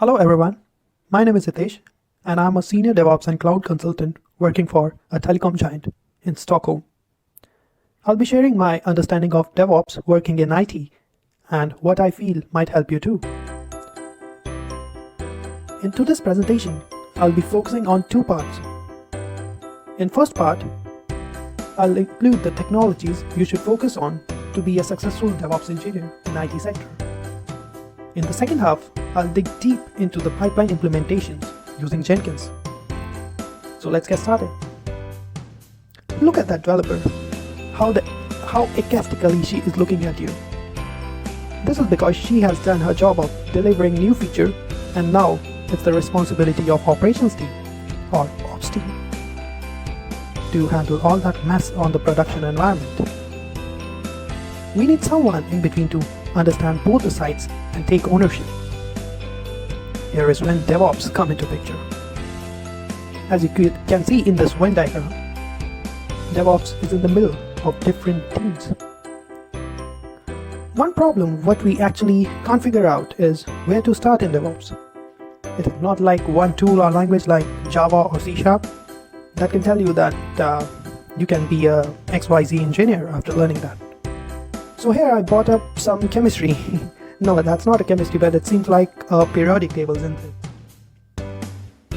Hello everyone, my name is Hitesh and I'm a senior DevOps and cloud consultant working for a telecom giant in Stockholm. I'll be sharing my understanding of DevOps working in IT and what I feel might help you too. In today's presentation, I'll be focusing on two parts. In first part, I'll include the technologies you should focus on to be a successful DevOps engineer in IT sector. In the second half, I'll dig deep into the pipeline implementations using Jenkins. So let's get started. Look at that developer, how ecstatically she is looking at you. This is because she has done her job of delivering new feature and now it's the responsibility of operations team or ops team to handle all that mess on the production environment. We need someone in between to understand both the sides and take ownership. Here is when DevOps come into picture. As you can see in this Venn diagram, DevOps is in the middle of different teams. One problem what we actually can't figure out is where to start in DevOps. It is not like one tool or language like Java or C# that can tell you that you can be a XYZ engineer after learning that. So here I brought up some chemistry. No, that's not a chemistry, but it seems like a periodic table, isn't it?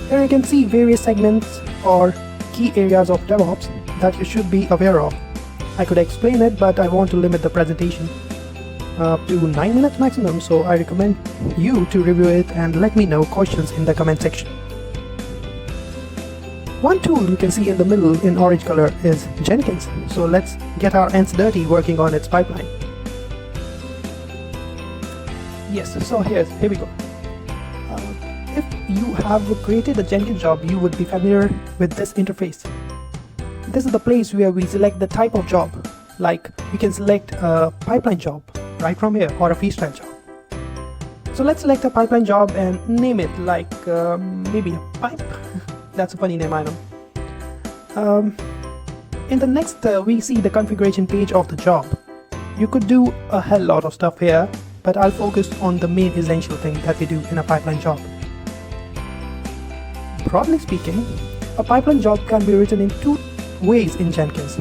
Here you can see various segments or key areas of DevOps that you should be aware of. I could explain it, but I want to limit the presentation to 9 minutes maximum, so I recommend you to review it and let me know questions in the comment section. One tool you can see in the middle in orange color is Jenkins. So let's get our hands dirty working on its pipeline. Yes, so here we go. If you have created a Jenkins job, you would be familiar with this interface. This is the place where we select the type of job. Like we can select a pipeline job right from here or a freestyle job. So let's select a pipeline job and name it like maybe a pipe. That's a funny name, I know. In the next, we see the configuration page of the job. You could do a hell lot of stuff here, but I'll focus on the main essential thing that we do in a pipeline job. Broadly speaking, a pipeline job can be written in two ways in Jenkins.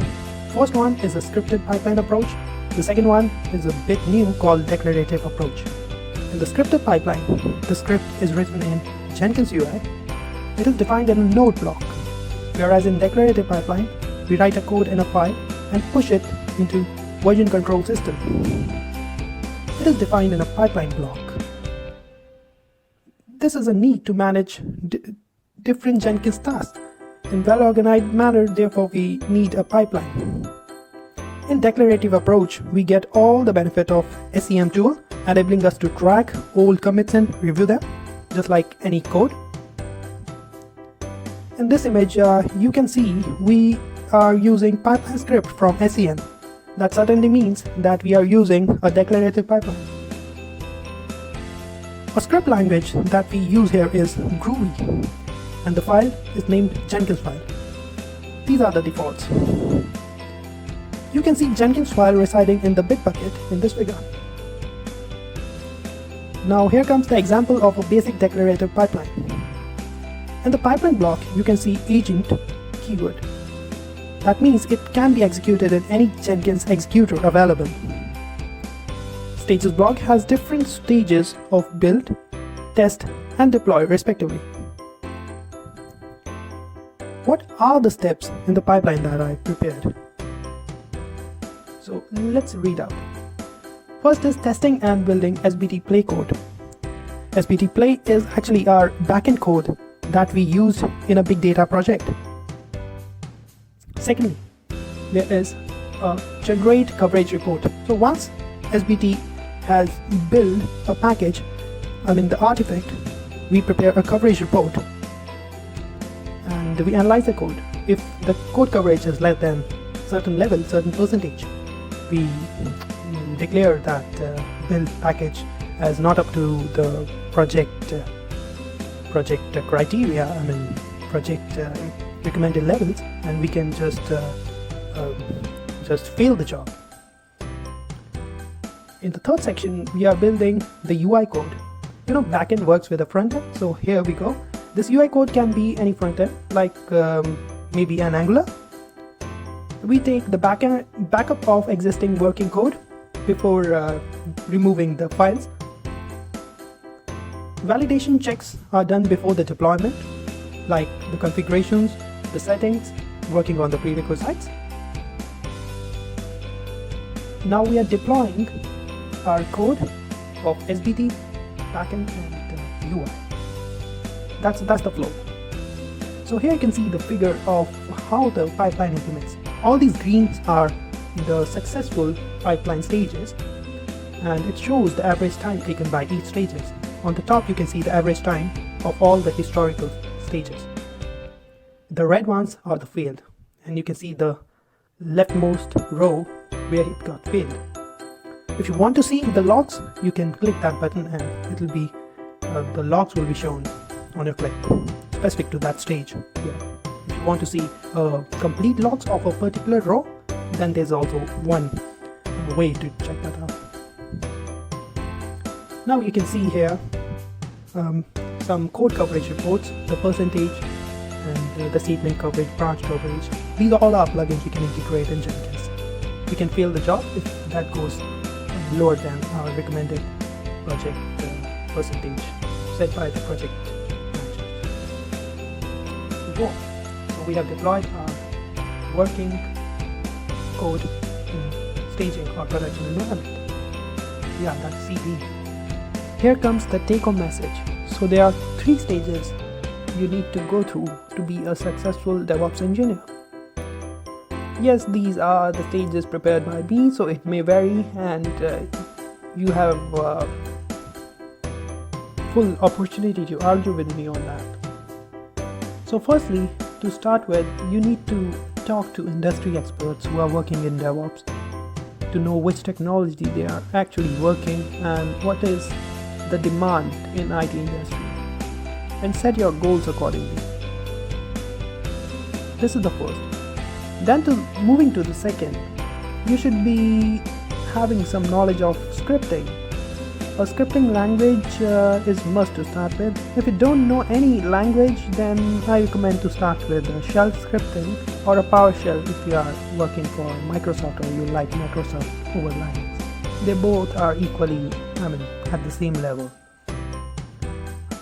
First one is a scripted pipeline approach. The second one is a bit new called declarative approach. In the scripted pipeline, the script is written in Jenkins UI. It is defined in a node block, whereas in declarative pipeline, we write a code in a file and push it into version control system. It is defined in a pipeline block. This is a need to manage different Jenkins tasks in well-organized manner, therefore we need a pipeline. In declarative approach, we get all the benefit of SEM tool, enabling us to track old commits and review them, just like any code. In this image, you can see we are using pipeline script from SEM. That certainly means that we are using a declarative pipeline. A script language that we use here is Groovy, and the file is named Jenkins file. These are the defaults. You can see Jenkins file residing in the bit bucket in this figure. Now here comes the example of a basic declarative pipeline. In the pipeline block, you can see agent keyword. That means it can be executed in any Jenkins executor available. Stages block has different stages of build, test, and deploy respectively. What are the steps in the pipeline that I prepared? So let's read out. First is testing and building SBT play code. SBT play is actually our backend code that we use in a big data project. Secondly, there is a generate coverage report. So once SBT has built a package, the artifact, we prepare a coverage report and we analyze the code. If the code coverage is less than certain level, certain percentage, we declare that build package as not up to the project criteria, project recommended levels, and we can just fail the job. In the third section, we are building the UI code. backend works with a front end. So here we go. This UI code can be any front end, like maybe an Angular. We take the backup of existing working code before removing the files. Validation checks are done before the deployment, like the configurations, the settings, working on the prerequisites. Now we are deploying our code of SBT, backend, and UI. That's the flow. So here you can see the figure of how the pipeline implements. All these greens are the successful pipeline stages, and it shows the average time taken by each stages. On the top you can see the average time of all the historical stages. The red ones are the failed, and you can see the leftmost row where it got failed. If you want to see the logs, you can click that button and it will be the logs will be shown on your click specific to that stage here. If you want to see complete logs of a particular row, then there's also one way to check that out. Now you can see here some code coverage reports, the percentage and the statement coverage, branch coverage. These are all our plugins you can integrate in Jenkins. We can fail the job if that goes lower than our recommended project percentage set by the project manager. So we have deployed our working code in staging or production environment. Yeah, that's CD. Here comes the take-home message. So there are 3 stages you need to go through to be a successful DevOps engineer. Yes, these are the stages prepared by me, so it may vary, and you have full opportunity to argue with me on that. So firstly, to start with, you need to talk to industry experts who are working in DevOps to know which technology they are actually working and what is the demand in IT industry, and set your goals accordingly. This is the first. Then moving to the second, you should be having some knowledge of scripting. A scripting language is must to start with. If you don't know any language, then I recommend to start with shell scripting or a PowerShell if you are working for Microsoft or you like Microsoft over Linux. They both are equally, at the same level.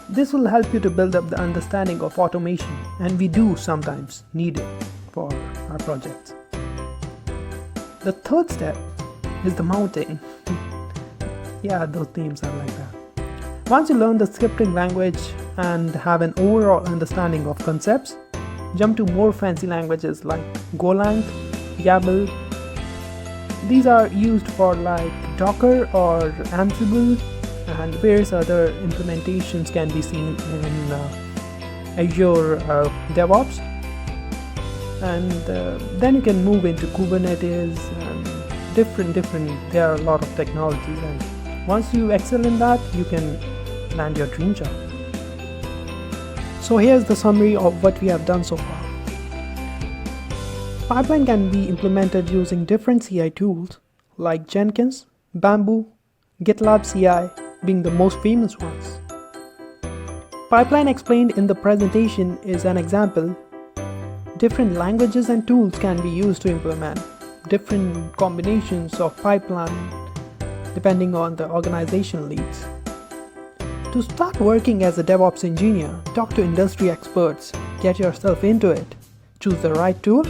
This will help you to build up the understanding of automation, and we do sometimes need it for our projects. The third step is the mounting. Yeah, those names are like that. Once you learn the scripting language and have an overall understanding of concepts, jump to more fancy languages like Golang, YAML. These are used for like Docker or Ansible, and various other implementations can be seen in Azure DevOps. And then you can move into Kubernetes and different there are a lot of technologies, and once you excel in that, you can land your dream job. So here's the summary of what we have done so far. Pipeline can be implemented using different CI tools like Jenkins, Bamboo, GitLab CI being the most famous ones. Pipeline explained in the presentation is an example. Different languages and tools can be used to implement different combinations of pipeline depending on the organization needs. To start working as a DevOps engineer, talk to industry experts, get yourself into it, choose the right tool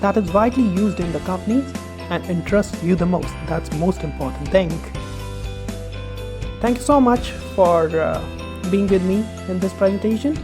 that is widely used in the companies and interests you the most. That's the most important thing. Thank you so much for being with me in this presentation.